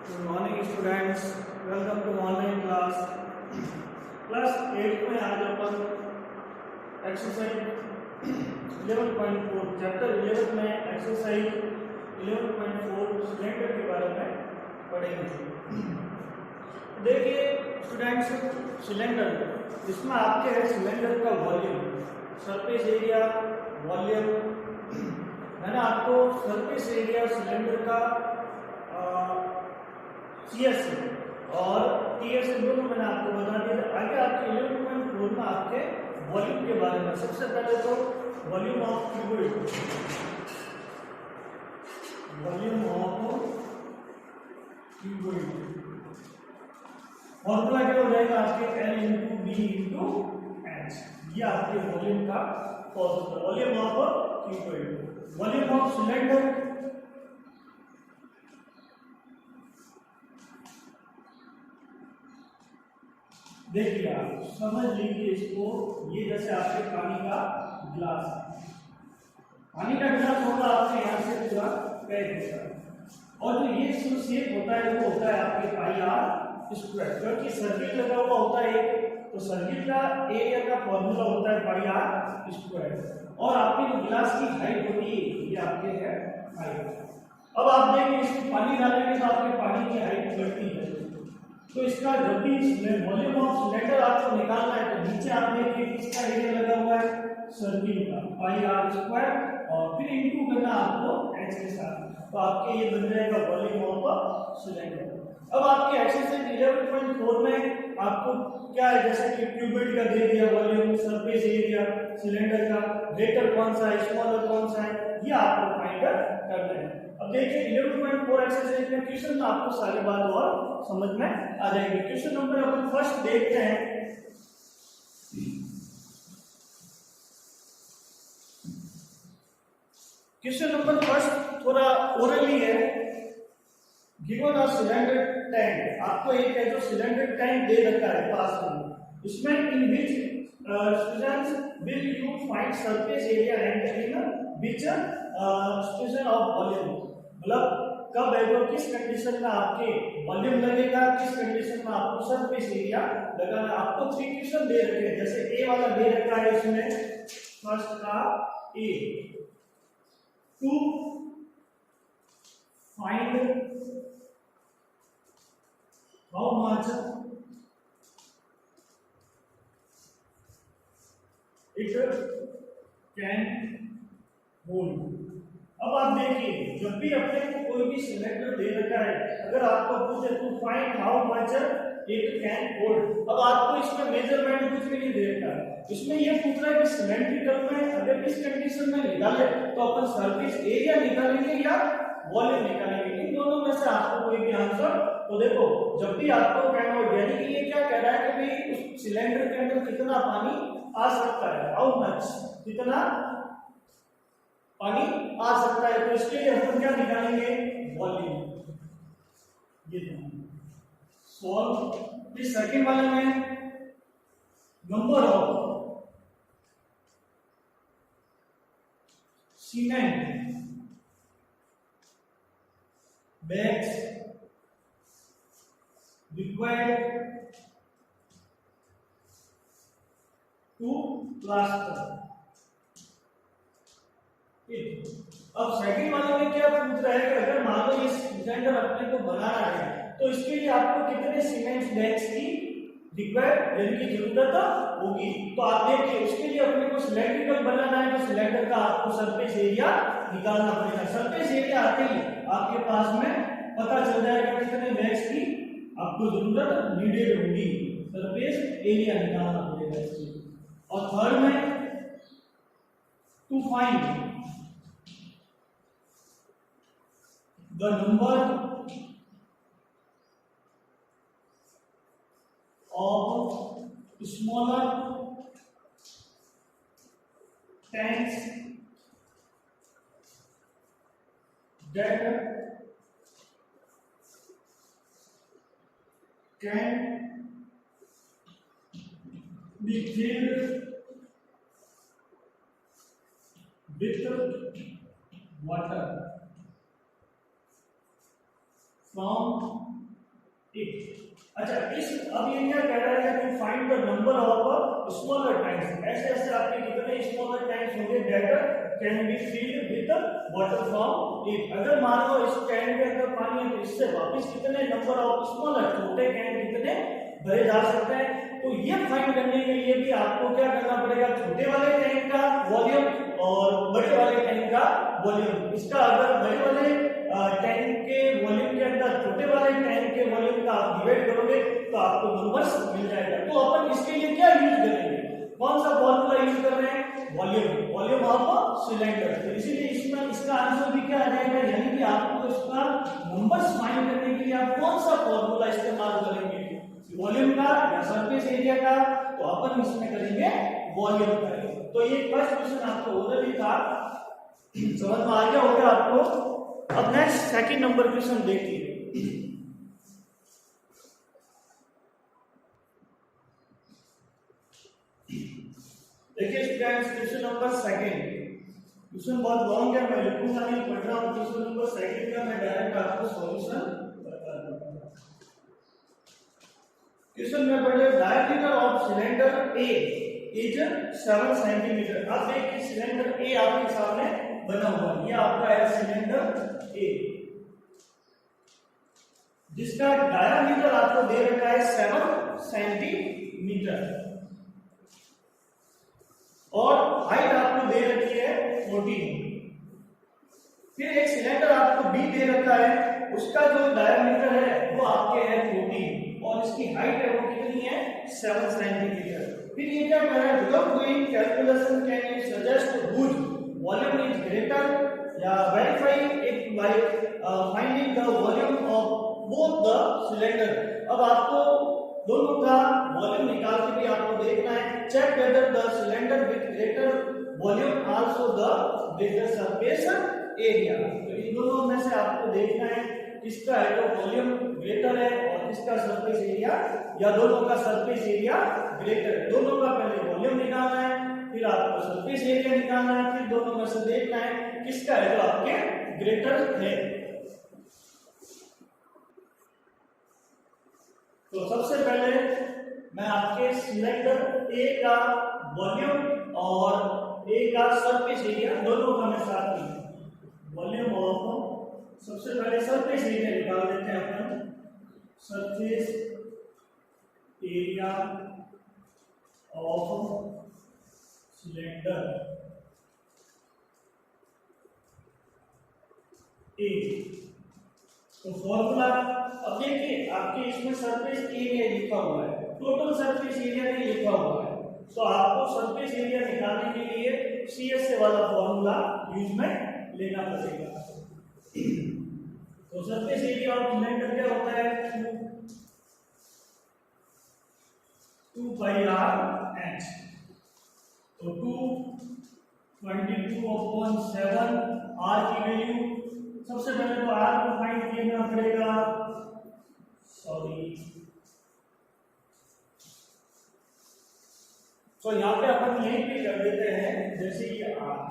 Good morning students, welcome to online class. Class 8 में आज अपन exercise 11.4 chapter 11 में exercise 11.4 cylinder के बारे में पढ़ेंगे। देखिए स्टूडेंट्स, सिलेंडर इसमें आपके है सिलेंडर का वॉल्यूम, सरफेस एरिया, वॉल्यूम। मैंने आपको सरफेस एरिया सिलेंडर का CS और TS दोनों मैंने आपको बता दिया। आगे आपके 11.4 में आपके वॉल्यूम के बारे में सबसे पहले तो volume of cuboid, volume of cuboid formula क्या हो जाएगा आपके L × B × H। ये आपके वॉल्यूम का formula, volume of cuboid. Volume of cylinder देखिए, आप समझ लीजिए इसको, ये जैसे आपके पानी का ग्लास है। पानी का ग्लास होगा आपके यहाँ से पूरा पैक होता है और जो ये शेप होता है वो होता है आपके पाई आर स्क्वायर, क्योंकि सर्किल लगा हुआ होता है एक, तो सर्किल का एरिया का फॉर्मूला होता है पाई आर स्क्वायर। और आपकी जो ग्लास की हाइट होती है ये आपके है हाइट। अब आप देखिए इसमें पानी डालेंगे तो आपके पानी की हाइट बढ़ती है, तो इसका जब भी वॉल्यूम ऑफ सिलेंडर आपको निकालना है तो नीचे आप देखिए किसका एरिया लगा हुआ है, सर्किल का पाई आर स्क्वायर, और फिर इनटू करना आपको h के साथ, तो आपके ये बन जाएगा वॉल्यूम ऑफ सिलेंडर। अब आपके एक्सरसाइज 11.4 में आपको क्या है, जैसे कि क्यूबिड का दे दिया वॉल्यूम, सरफेस एरिया सिलेंडर का, ग्रेटर कौन सा है, स्मॉलर कौन सा है, ये आपको फाइंड करना है। अब देखिए 11.4 एक्सरसाइज में क्वेश्चन में आपको सारी बात और समझ में आ जाएगी। क्वेश्चन नंबर अपन फर्स्ट देखते हैं। क्वेश्चन नंबर फर्स्ट थोड़ा ओरली है। गिवन अ सिलेंडर टैंक, आपको एक है जो सिलेंडर टैंक दे रखा है पास में, इसमें in which students will you find surface area and in which situation of volume, मतलब कब है तो किस कंडीशन में आपके वॉल्यूम लगेगा, किस कंडीशन में आपको सरफेस एरिया लगाना। आपको 3 क्वेश्चन दे रखे हैं, जैसे ए वाला दे रखा है, इसमें फर्स्ट का a, to find how much it can hold. अब आप देखिए जब भी अपने को कोई भी सिलेंडर दे रखा है, अगर आपको पूछे to find how much it can hold, अब आपको इसमें मेजरमेंट कुछ भी नहीं दे रखा है, इसमें ये पूछ रहा है कि सिलेंड्रिकल में अगर इस कंडीशन में निकाले तो अपन सरफेस एरिया निकालेंगे या वॉल्यूम निकालेंगे, इन दोनों में से आपको कोई भी आंसर। तो देखो जब भी आपको कहना हो, यानी कि ये क्या कह रहा है कि भाई उस सिलेंडर के अंदर कितना पानी आ सकता है, हाउ मच, कितना पानी आ सकता है, तो इसके लिए हम क्या निकालेंगे, वॉल्यूम। ये सॉल्व। इस सेकंड वाले में number of cement bags required to plaster. अब सेकंड वाले में क्या पूछ रहा है कि अगर मान लो ये सिलेंडर अपने को बनाना है तो इसके लिए आपको कितने सीमेंट बैग्स की रिक्वायर यानी कि जरूरत होगी। तो आप देखिए उसके लिए अपने को सिलेंड्रिकल बनाना है तो सिलेंडर का आपको सरफेस एरिया निकालना पड़ेगा। सरफेस एरिया आते ही आपके पास में पता चल जाएगा कितने बैग्स की आपको जरूरत नीडेड होगी, सरफेस एरिया निकालना पड़ेगा इसलिए। और थर्ड में to find the number of smaller tanks that can be filled with water from अच्छा, इस अब ये क्या कह रहा है कि find the number of smaller tanks. ऐसे ऐसे आपके कितने स्मॉलर टैंक्स होंगे that can be filled with water from it. अगर मान लो इस टैंक के अंदर पानी है तो इससे वापस कितने नंबर ऑफ स्मॉलर छोटे टैंक कितने भरे जा सकते हैं। तो ये फाइंड करने के लिए भी आपको क्या करना पड़ेगा, छोटे वाले टैंक का वॉल्यूम और बड़े वाले टैंक का वॉल्यूम। इसका अगर बड़े वाले टैंक के वॉल्यूम के अंदर छोटे वाले टैंक के वॉल्यूम का आप डिवाइड करोगे तो आपको नंबर्स मिल जाएगा। तो अपन इसके लिए क्या यूज करेंगे, कौन सा फॉर्मूला यूज कर रहे हैं, वॉल्यूम ऑफ सिलेंडर। तो इसीलिए इसमें इसका आंसर भी क्या आ जाएगा, यानी कि आपको इसका नंबर्स फाइंड करने के लिए आप कौन सा फॉर्मूला इस्तेमाल करेंगे, वॉल्यूम का या सरफेस एरिया का। तो अपन इसमें करेंगे वॉल्यूम करेंगे। तो ये फर्स्ट क्वेश्चन आपको ऑलरेडी था, समझ में आ गया होगा आपको। अब नेक्स्ट सेकंड नंबर क्वेश्चन देखिए। देखिए students, question number second, question बहुत लॉन्ग है, मैं लिखूंगा नहीं, पढ़ रहा हूं। क्वेश्चन नंबर सेकंड का मैं डायरेक्ट आपको सॉल्यूशन बता दूंगा। क्वेश्चन में पढ़े diameter of cylinder A is 7 centimetre. आप देखिए सिलेंडर ए आपके सामने बना हुआ है, ये आपका है सिलेंडर ए, जिसका डायमीटर आपको दे रखा है 7 सेंटीमीटर और हाइट आपको दे रखी है 14। फिर एक सिलेंडर आपको बी दे रखा है, उसका जो डायमीटर है वो आपके है 14 और इसकी हाइट है वो कितनी है 7 सेंटीमीटर। फिर ये क्या कह रहा है, without doing calculation can you suggest which volume is greater या verify it by finding the volume of both the cylinder. अब आपको दोनों का वॉल्यूम निकाल के भी आपको देखना है, check whether the cylinder with greater volume also the greater surface area. तो इन दोनों में से आपको देखना है किसका है तो वॉल्यूम ग्रेटर है और किसका सरफेस एरिया, या दोनों का सरफेस एरिया ग्रेटर है। दोनों का पहले वॉल्यूम निकालना है, फिर आपको सरफेस एरिया निकालना है, फिर दोनों में से देखना है किसका है जो आपके ग्रेटर है। तो सबसे पहले मैं आपके सिलेंडर ए का वॉल्यूम और ए का सरफेस एरिया दोनों का मैं साथ में वॉल्यूम और सबसे पहले सरफेस एरिया निकाल देते हैं अपन। सरफेस एरिया ऑफ सिलेंडर ए। तो फॉर्मूला अब देखिए आपके इसमें सरफेस एरिया लिखा हुआ है, टोटल सरफेस एरिया नहीं लिखा हुआ है। तो आपको सरफेस एरिया निकालने के लिए सीएस वाला फॉर्मूला यूज में लेना पड़ेगा। तो सरफेस एरिया ऑफ सिलेंडर क्या होता है, 2 पाई आर एच। तो 222/7 आर की वैल्यू, सबसे पहले तो आर को फाइंड करना पड़ेगा, तो यहाँ पे अपन यहीं पे कर देते हैं, जैसे ये आर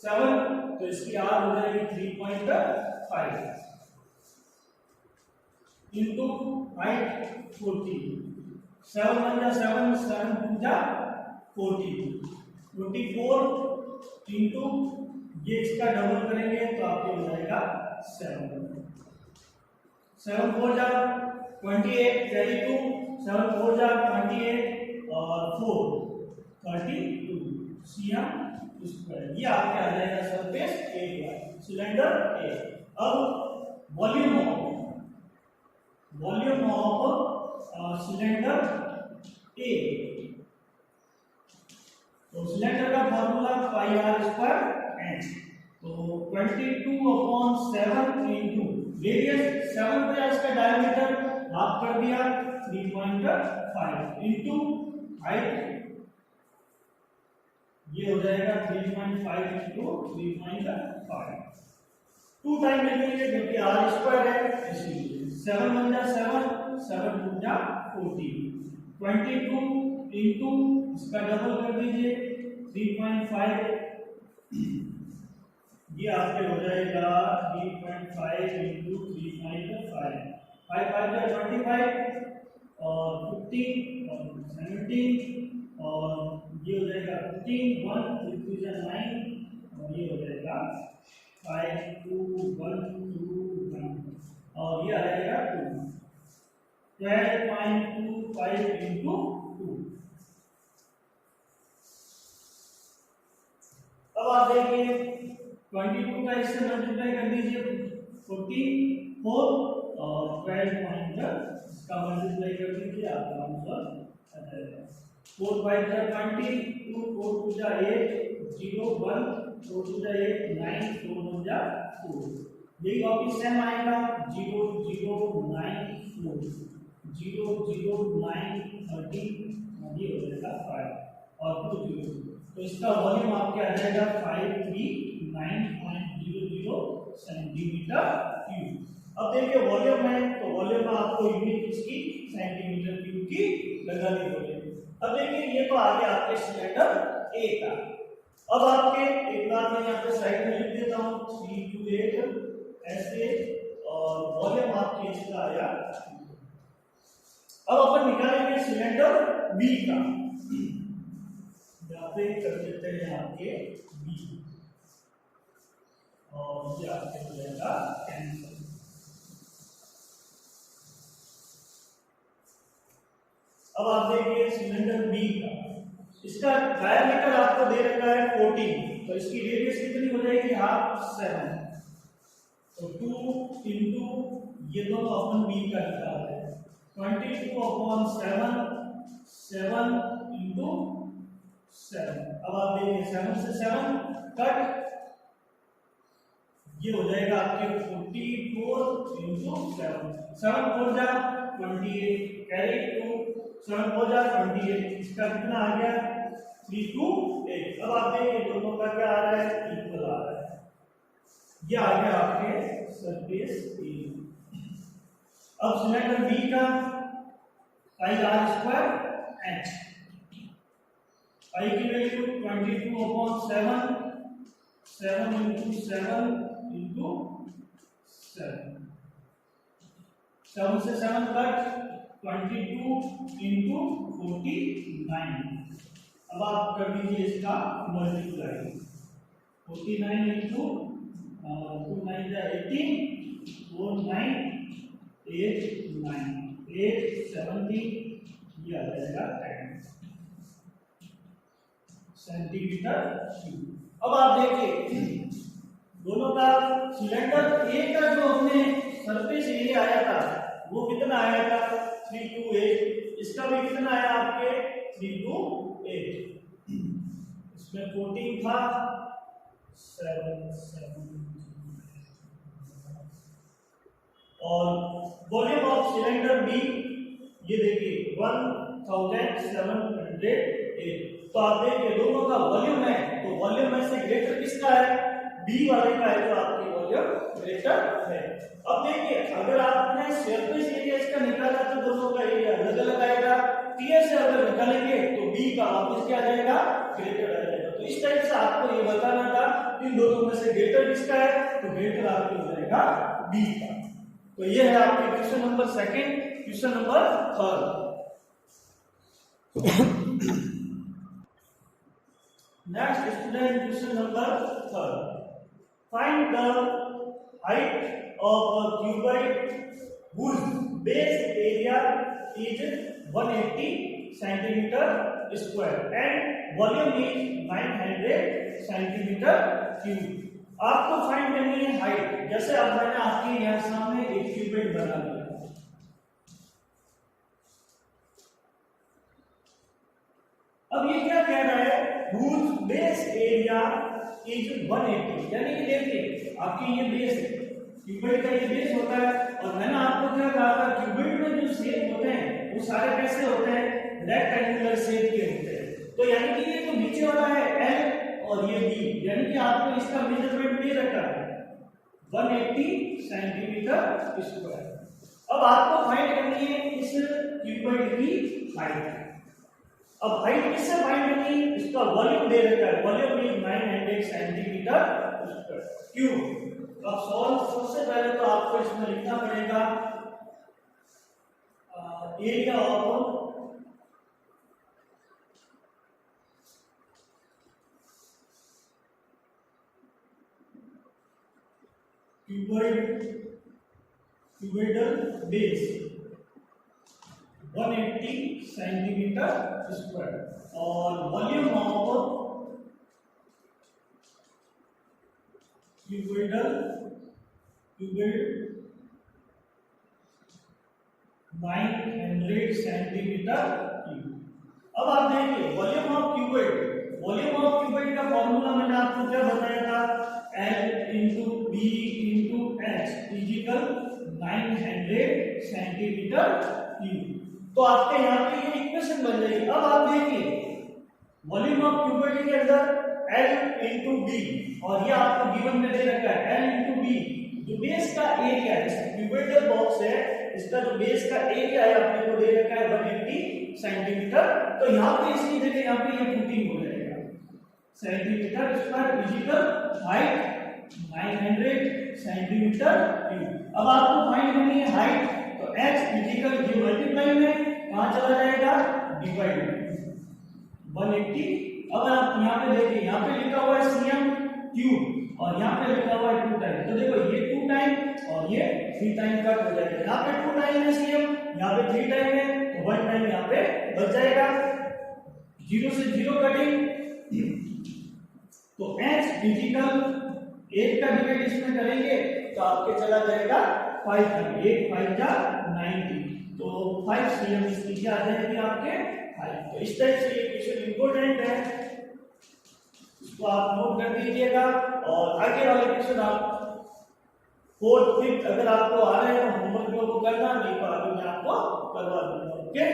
7 तो इसकी आर हो जाएगी 3.5 इंटू हाइट 40, 7 1 जा 7, 7 2 जा 44 इंटू ये इसका डबल करेंगे तो आपको हो जाएगा 7 4 जा 28 कैरी 2, 7 4 जा 28 और 4 32 सीएम स्क्वायर। ये आपके आ जाएगा सरफेस एरिया सिलेंडर ए। अब वॉल्यूम ऑफ सिलेंडर ए, तो सिलेंडर का formula pi r square h. तो 22/7 इंटू रेडियस 7 पे इसका डायमीटर हाफ कर दिया 3.5 इंटू हाइट ये हो जाएगा 3.5 इंटू 3.5, 2 टाइम लिखेंगे क्योंकि आर स्क्वायर है इसलिए 7 1 जा 7, 7 2 जा 14, 22 इंटू इसका डबल कर दीजिए 3.5, ये आपके हो जाएगा 3.5 इंटू 3.5 5 5 जा 25 और 50 और 17 और ये हो जाएगा 15 1 2 जा 9 और ये हो जाएगा 5 2 1 2 1 और ये आ जाएगा 2 12.25 into 2। अब आप देखिए 22 का इससे मल्टीप्लाई कर दीजिए 44 और 12 पॉइंट इसका मल्टीप्लाई कर दीजिए आपका आंसर आ जाएगा 4 5 जा 20 2 4 2 जा 8 0 1 4 2 जा 8 9 4 1 जा 4 यही वापस सेम आएगा 0 0 9 4 0 0 9 30 ये हो जाएगा 5 और 2 0 तो इसका वॉल्यूम आपके आ जाएगा 539.00 सेंटीमीटर क्यूब। अब देखिए वॉल्यूम है तो वॉल्यूम में आपको यूनिट इसकी सेंटीमीटर क्यूब की लगानी होगी। अब देखिए ये तो आ गया आपके सिलेंडर ए का। अब आपके एक बार मैं यहाँ पे साइड में लिख देता हूँ 328 ऐसे और वॉल्यूम आपके इसका आया। अब अपन निकालेंगे सिलेंडर बी का, यहाँ पे कर देते हैं आपके बी और ये आपके हो जाएगा कैंसिल। अब आप देखिए सिलेंडर बी का, इसका डायमीटर आपको दे रखा है 14 तो इसकी रेडियस कितनी हो जाएगी हाफ 7 तो 2 इंटू ये दोनों अपन बी का निकाल रहे हैं 22/7 7 इंटू 7। अब आप देखिए 7 से 7 कट ये हो जाएगा आपके 44 इंटू 7 7 4 जा 28 कैरी 2 7 4 जा 28 इसका कितना आ गया 3 2 8। अब आप देखिए दोनों का क्या आ रहा है इक्वल आ रहा है। ये आ गया आपके सरफेस एरिया। अब सिलेंडर बी का पाई आर स्क्वायर एच पाई की वैल्यू 22/7 7 इंटू 7 इंटू 7 से 7 कट 22 इंटू 49। अब आप कर दीजिए इसका मल्टीप्लाई 49 इंटू 2 9 जा 18 4 9 8 9 8 70 ये आ जाएगा 10 सेंटीमीटर क्यूब। अब आप देखिए दोनों का सिलेंडर ए का जो हमने सरफेस एरिया आया था वो कितना आया था 328। इसका भी कितना आया आपके 328। इसमें 14 था 7 7 और वॉल्यूम ऑफ सिलेंडर बी ये देखिए 1708। तो आप देखिए दोनों का वॉल्यूम है तो वॉल्यूम में से ग्रेटर किसका है बी वाले का है तो आपकी वॉल्यूम ग्रेटर है। अब देखिए अगर आपने सरफेस एरिया इसका निकाला तो दोनों का एरिया अलग अलग आएगा। टीएस से अगर निकालेंगे तो बी का वापस क्या आ जाएगा ग्रेटर आ जाएगा। तो इस टाइप से आपको ये बताना था इन दोनों में से ग्रेटर किसका है तो ग्रेटर आपको हो जाएगा बी का। तो ये है आपके question number 2, question number 3। Next student question number 3। Find the height of a cuboid whose base area is 180 centimeter square and volume is 900 centimeter cube। आपको फाइंड करनी है हाइट। जैसे अब मैंने आपके यहाँ सामने एक क्यूबॉइड बना लिया। अब ये क्या कह रहा है whose base area is 180 यानी कि देखिए आपकी ये बेस है क्यूबॉइड का ये बेस होता है और मैंने आपको क्या कहा था क्यूबॉइड में जो शेप होते हैं वो सारे कैसे होते हैं रेक्टेंगुलर शेप के होते हैं। तो यानी कि ये जो नीचे वाला है L और ये B यानी कि आपको इसका मेजरमेंट दे रखा है 180 सेंटीमीटर स्क्वायर। अब आपको फाइंड करनी है इस क्यूबॉइड की हाइट। अब हाइट किससे फाइंड करनी है इसका वॉल्यूम दे रखा है वॉल्यूम इज 900 सेंटीमीटर क्यूब। अब सॉल्व सबसे पहले तो आपको इसमें लिखना पड़ेगा area of cuboidal base 180 centimetre square और volume of cuboid 900 centimetre cube. अब आप देखिए वॉल्यूम ऑफ क्यूबोइड का फॉर्मूला मैंने आपको क्या बताया था, L into B into H is equal 900 centimetre cube. तो आपके यहाँ पे ये इक्वेशन बन जाएगी। अब आप देखिए वॉल्यूम ऑफ क्यूबोइड के अंदर L इंटू बी और ये आपको गिवन में दे रखा है L इंटू बी। जो बेस का एरिया है, क्यूबोइडल बॉक्स है, इसका जो बेस का एरिया है अपने को दे रखा है 180 सेंटीमीटर। तो यहाँ पे इसकी जगह यहाँ पे ये पुटिंग हो जाएगा centimetre square is equal height 900 centimetre cube. अब आपको फाइंड करनी है हाइट, तो h इजिकल ये मल्टीप्लाई में कहां चला जाएगा, डिवाइड 180। अब आप यहाँ पे देखिए, यहाँ पे लिखा हुआ है cm क्यूब और यहाँ पे लिखा हुआ है 2 टाइम। तो देखो ये 2 टाइम और ये 3 टाइम कट हो जाएगा। यहाँ पे 2 टाइम है cm, यहाँ पे 3 टाइम है, तो 1 टाइम यहाँ पे बच जाएगा। 0 से 0 कटिंग, तो h इजिकल 8 का डिवाइड इसमें करेंगे तो आपके चला जाएगा 5 टाइम, 8 5 जा 90, तो 5 cm इसकी क्या आ जाएगी आपके 5। तो इस तरह से ये क्वेश्चन इंपॉर्टेंट है, इसको आप नोट कर दीजिएगा। और आगे वाले क्वेश्चन आप 4th 5th अगर आपको आ रहे हैं तो होमवर्क को करना, नहीं तो आगे मैं आपको करवा दूंगा। ओके।